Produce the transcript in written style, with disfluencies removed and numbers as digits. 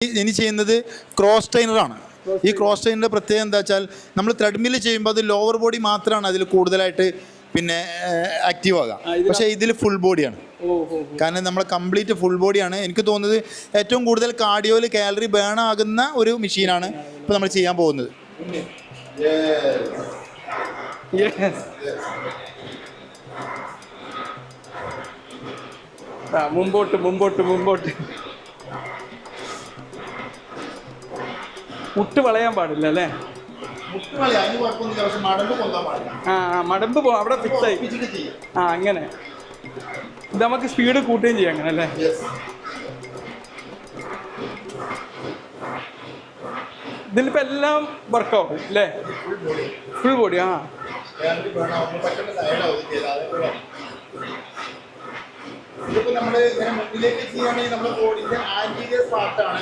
ഇനി ചെയ്യുന്നത് ക്രോസ് ട്രെയിനറാണ്. ഈ ക്രോസ് ട്രെയിനറിൻ്റെ പ്രത്യേകത എന്താ വെച്ചാൽ നമ്മൾ ത്രെഡ്മിൽ ചെയ്യുമ്പോൾ അത് ലോവർ ബോഡി മാത്രമാണ് അതിൽ കൂടുതലായിട്ട് പിന്നെ ആക്റ്റീവ് ആകാം. പക്ഷേ ഇതിൽ ഫുൾ ബോഡിയാണ്. കാരണം നമ്മൾ കംപ്ലീറ്റ് ഫുൾ ബോഡിയാണ്. എനിക്ക് തോന്നുന്നത് ഏറ്റവും കൂടുതൽ കാർഡിയോയിൽ കാലറി ബേൺ ആകുന്ന ഒരു മെഷീനാണ് ഇപ്പോൾ നമ്മൾ ചെയ്യാൻ പോകുന്നത്. മുമ്പോട്ട് മുമ്പോട്ട് മുമ്പോട്ട് മുട്ട് വളയാൻ പാടില്ല അല്ലേ? മടമ്പ് അവിടെ ഫിക്സ് ആയി. അങ്ങനെ ഇത് നമുക്ക് സ്പീഡ് കൂട്ടുകയും ചെയ്യാം അങ്ങനെ അല്ലേ? ഇതിലിപ്പോൾ എല്ലാം വർക്കാവും അല്ലേ? Full body. ഇതിപ്പോൾ നമ്മൾ മുന്നിലേക്ക് ചെയ്യുകയാണെങ്കിൽ നമ്മുടെ ബോഡിൻ്റെ ആൻറ്റീരിയർ പാർട്ടാണ്